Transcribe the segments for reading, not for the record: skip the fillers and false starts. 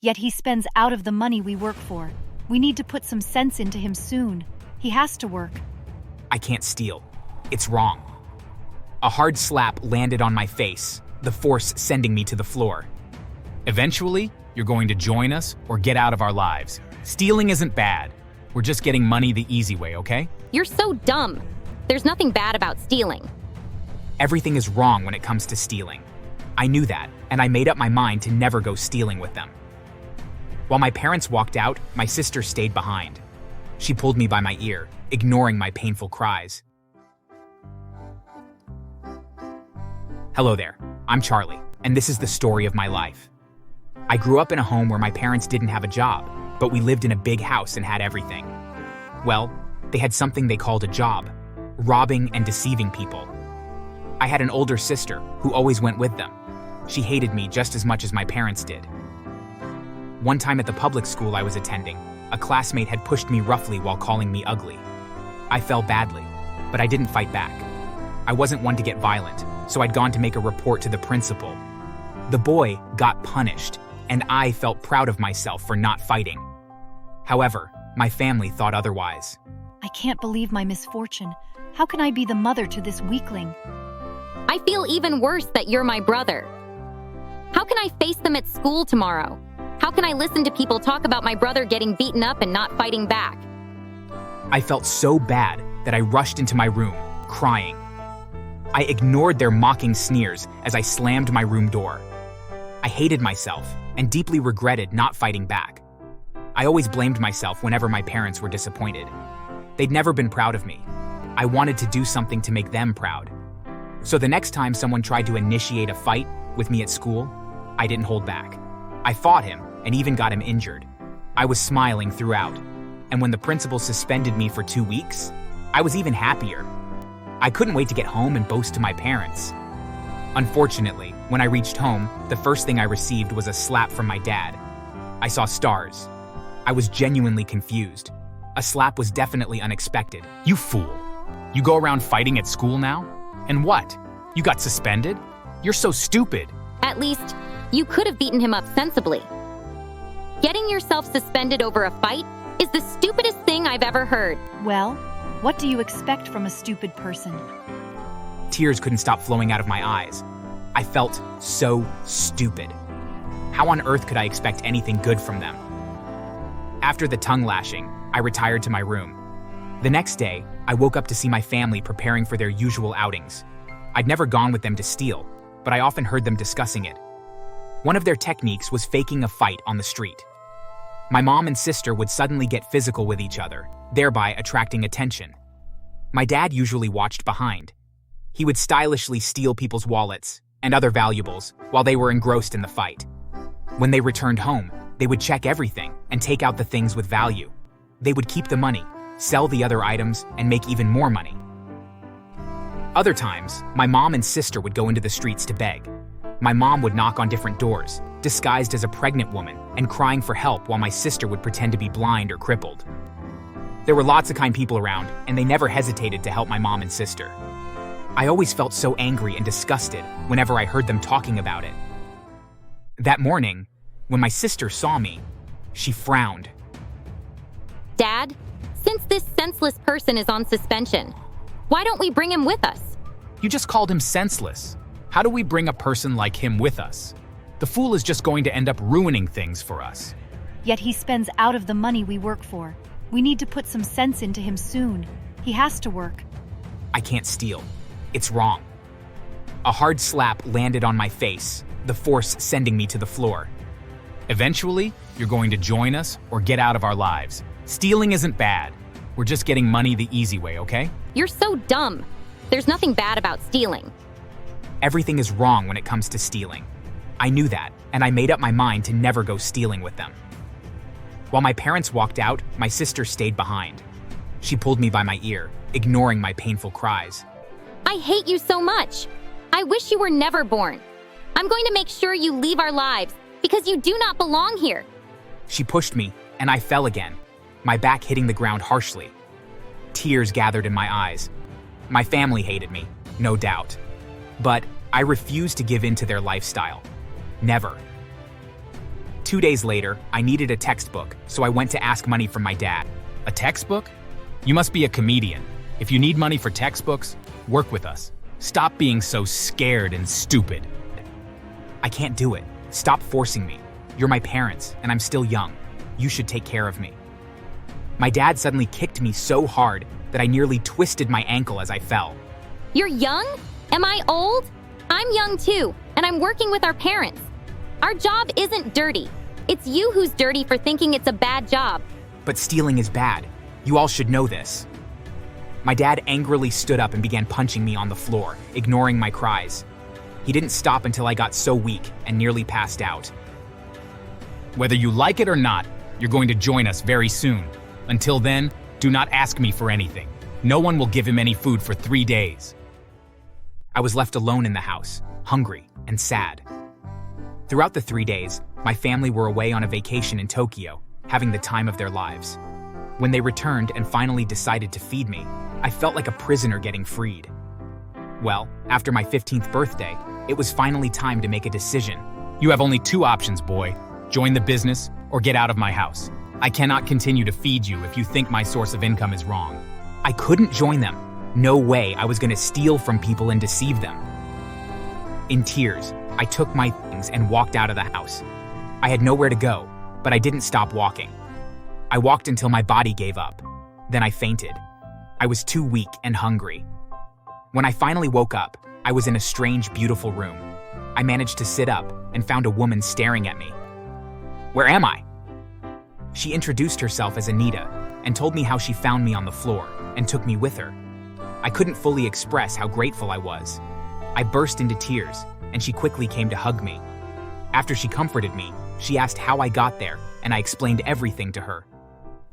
Yet he spends out of the money we work for. We need to put some sense into him soon. He has to work. I can't steal. It's wrong. A hard slap landed on my face, the force sending me to the floor. Eventually, you're going to join us or get out of our lives. Stealing isn't bad. We're just getting money the easy way, okay? You're so dumb. There's nothing bad about stealing. Everything is wrong when it comes to stealing. I knew that, and I made up my mind to never go stealing with them. While my parents walked out, my sister stayed behind. She pulled me by my ear, ignoring my painful cries. Hello there, I'm Charlie, and this is the story of my life. I grew up in a home where my parents didn't have a job, but we lived in a big house and had everything. Well, they had something they called a job, robbing and deceiving people. I had an older sister who always went with them. She hated me just as much as my parents did. One time at the public school I was attending, a classmate had pushed me roughly while calling me ugly. I fell badly, but I didn't fight back. I wasn't one to get violent, so I'd gone to make a report to the principal. The boy got punished, and I felt proud of myself for not fighting. However, my family thought otherwise. I can't believe my misfortune. How can I be the mother to this weakling? I feel even worse that you're my brother. How can I face them at school tomorrow? How can I listen to people talk about my brother getting beaten up and not fighting back? I felt so bad that I rushed into my room, crying. I ignored their mocking sneers as I slammed my room door. I hated myself and deeply regretted not fighting back. I always blamed myself whenever my parents were disappointed. They'd never been proud of me. I wanted to do something to make them proud. So the next time someone tried to initiate a fight with me at school, I didn't hold back. I fought him and even got him injured. I was smiling throughout, and when the principal suspended me for 2 weeks, I was even happier. I couldn't wait to get home and boast to my parents. Unfortunately, when I reached home, the first thing I received was a slap from my dad. I saw stars. I was genuinely confused. A slap was definitely unexpected. You fool. You go around fighting at school now? And what? You got suspended? You're so stupid. At least, you could have beaten him up sensibly. Getting yourself suspended over a fight is the stupidest thing I've ever heard. Well, what do you expect from a stupid person? Tears couldn't stop flowing out of my eyes. I felt so stupid. How on earth could I expect anything good from them? After the tongue lashing, I retired to my room. The next day, I woke up to see my family preparing for their usual outings. I'd never gone with them to steal, but I often heard them discussing it. One of their techniques was faking a fight on the street. My mom and sister would suddenly get physical with each other, thereby attracting attention. My dad usually watched behind. He would stylishly steal people's wallets and other valuables while they were engrossed in the fight. When they returned home, they would check everything and take out the things with value. They would keep the money, sell the other items, and make even more money. Other times, my mom and sister would go into the streets to beg. My mom would knock on different doors, disguised as a pregnant woman and crying for help, while my sister would pretend to be blind or crippled. There were lots of kind people around, and they never hesitated to help my mom and sister. I always felt so angry and disgusted whenever I heard them talking about it. That morning, when my sister saw me, she frowned. Dad, since this senseless person is on suspension, why don't we bring him with us? You just called him senseless. How do we bring a person like him with us? The fool is just going to end up ruining things for us. Yet he spends out of the money we work for. We need to put some sense into him soon. He has to work. I can't steal. It's wrong. A hard slap landed on my face, the force sending me to the floor. Eventually, you're going to join us or get out of our lives. Stealing isn't bad. We're just getting money the easy way, okay? You're so dumb. There's nothing bad about stealing. Everything is wrong when it comes to stealing. I knew that, and I made up my mind to never go stealing with them. While my parents walked out, my sister stayed behind. She pulled me by my ear, ignoring my painful cries. I hate you so much. I wish you were never born. I'm going to make sure you leave our lives because you do not belong here. She pushed me, and I fell again, my back hitting the ground harshly. Tears gathered in my eyes. My family hated me, no doubt. But I refused to give in to their lifestyle. Never. 2 days later, I needed a textbook, so I went to ask money from my dad. A textbook? You must be a comedian. If you need money for textbooks, work with us. Stop being so scared and stupid. I can't do it. Stop forcing me. You're my parents, and I'm still young. You should take care of me. My dad suddenly kicked me so hard that I nearly twisted my ankle as I fell. You're young? Am I old? I'm young too, and I'm working with our parents. Our job isn't dirty. It's you who's dirty for thinking it's a bad job. But stealing is bad. You all should know this. My dad angrily stood up and began punching me on the floor, ignoring my cries. He didn't stop until I got so weak and nearly passed out. Whether you like it or not, you're going to join us very soon. Until then, do not ask me for anything. No one will give him any food for 3 days. I was left alone in the house, hungry and sad. Throughout the 3 days, my family were away on a vacation in Tokyo, having the time of their lives. When they returned and finally decided to feed me, I felt like a prisoner getting freed. Well, after my 15th birthday, it was finally time to make a decision. You have only 2 options, boy. Join the business or get out of my house. I cannot continue to feed you if you think my source of income is wrong. I couldn't join them. No way I was going to steal from people and deceive them. In tears, I took my things and walked out of the house. I had nowhere to go, but I didn't stop walking. I walked until my body gave up. Then I fainted. I was too weak and hungry. When I finally woke up, I was in a strange, beautiful room. I managed to sit up and found a woman staring at me. Where am I? She introduced herself as Anita and told me how she found me on the floor and took me with her. I couldn't fully express how grateful I was. I burst into tears, and she quickly came to hug me. After she comforted me, she asked how I got there, and I explained everything to her.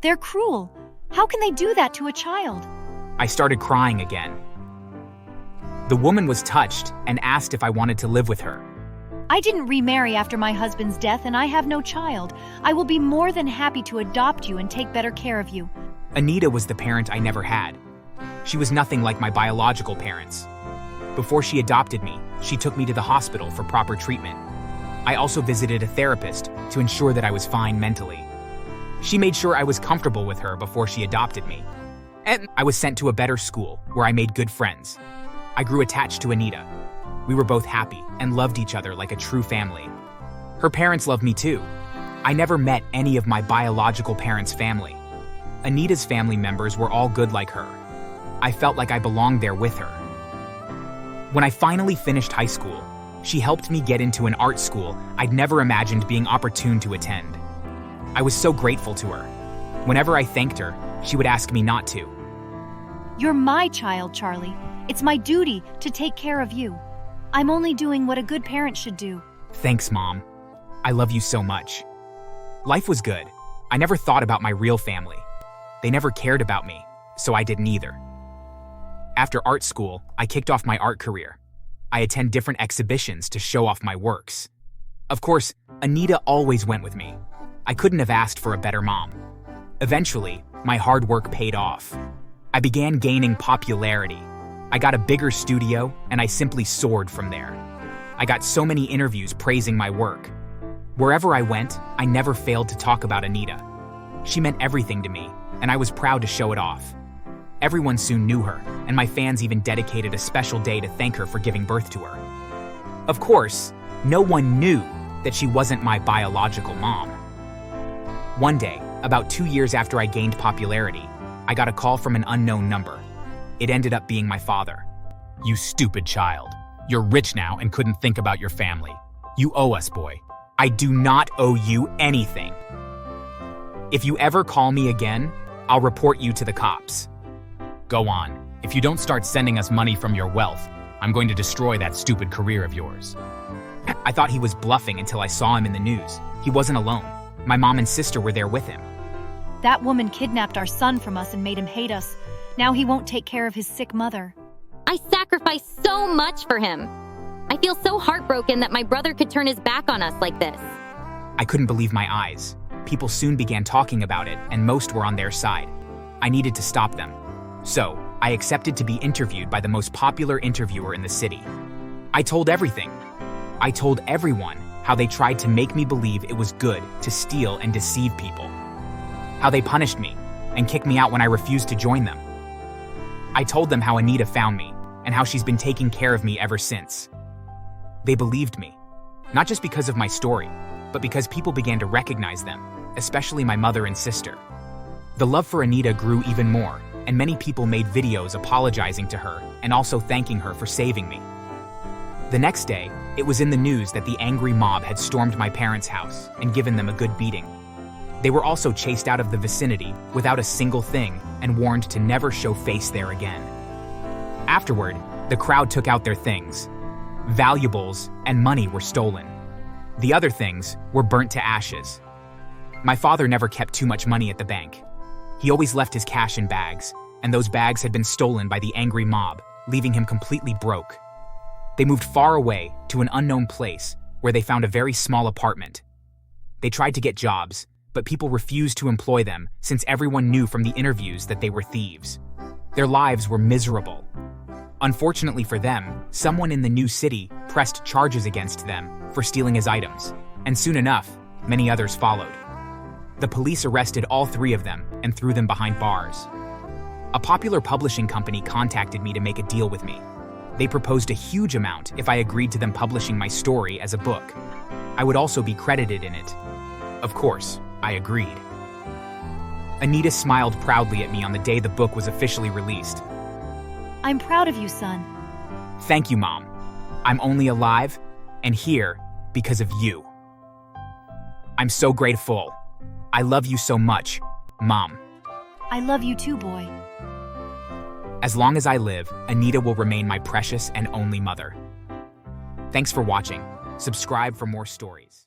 They're cruel. How can they do that to a child? I started crying again. The woman was touched and asked if I wanted to live with her. I didn't remarry after my husband's death and I have no child. I will be more than happy to adopt you and take better care of you. Anita was the parent I never had. She was nothing like my biological parents. Before she adopted me, she took me to the hospital for proper treatment. I also visited a therapist to ensure that I was fine mentally. She made sure I was comfortable with her before she adopted me. And I was sent to a better school where I made good friends. I grew attached to Anita. We were both happy and loved each other like a true family. Her parents loved me too. I never met any of my biological parents' family. Anita's family members were all good like her. I felt like I belonged there with her. When I finally finished high school, she helped me get into an art school I'd never imagined being opportune to attend. I was so grateful to her. Whenever I thanked her, she would ask me not to. You're my child, Charlie. It's my duty to take care of you. I'm only doing what a good parent should do. Thanks, Mom. I love you so much. Life was good. I never thought about my real family. They never cared about me, so I didn't either. After art school, I kicked off my art career. I attend different exhibitions to show off my works. Of course, Anita always went with me. I couldn't have asked for a better mom. Eventually, my hard work paid off. I began gaining popularity. I got a bigger studio, and I simply soared from there. I got so many interviews praising my work. Wherever I went, I never failed to talk about Anita. She meant everything to me, and I was proud to show it off. Everyone soon knew her, and my fans even dedicated a special day to thank her for giving birth to her. Of course, no one knew that she wasn't my biological mom. One day, about 2 years after I gained popularity, I got a call from an unknown number. It ended up being my father. You stupid child. You're rich now and couldn't think about your family. You owe us, boy. I do not owe you anything. If you ever call me again, I'll report you to the cops. Go on. If you don't start sending us money from your wealth, I'm going to destroy that stupid career of yours. I thought he was bluffing until I saw him in the news. He wasn't alone. My mom and sister were there with him. That woman kidnapped our son from us and made him hate us. Now he won't take care of his sick mother. I sacrificed so much for him. I feel so heartbroken that my brother could turn his back on us like this. I couldn't believe my eyes. People soon began talking about it, and most were on their side. I needed to stop them. So, I accepted to be interviewed by the most popular interviewer in the city. I told everything. I told everyone how they tried to make me believe it was good to steal and deceive people. How they punished me and kicked me out when I refused to join them. I told them how Anita found me and how she's been taking care of me ever since. They believed me, not just because of my story, but because people began to recognize them, especially my mother and sister. The love for Anita grew even more, and many people made videos apologizing to her and also thanking her for saving me. The next day, it was in the news that the angry mob had stormed my parents' house and given them a good beating. They were also chased out of the vicinity without a single thing and warned to never show face there again. Afterward, the crowd took out their things. Valuables and money were stolen. The other things were burnt to ashes. My father never kept too much money at the bank. He always left his cash in bags, and those bags had been stolen by the angry mob, leaving him completely broke. They moved far away to an unknown place where they found a very small apartment. They tried to get jobs, but people refused to employ them since everyone knew from the interviews that they were thieves. Their lives were miserable. Unfortunately for them, someone in the new city pressed charges against them for stealing his items, and soon enough, many others followed. The police arrested all 3 of them and threw them behind bars. A popular publishing company contacted me to make a deal with me. They proposed a huge amount if I agreed to them publishing my story as a book. I would also be credited in it. Of course, I agreed. Anita smiled proudly at me on the day the book was officially released. I'm proud of you, son. Thank you, Mom. I'm only alive and here because of you. I'm so grateful. I love you so much, Mom. I love you too, boy. As long as I live, Anita will remain my precious and only mother. Thanks for watching. Subscribe for more stories.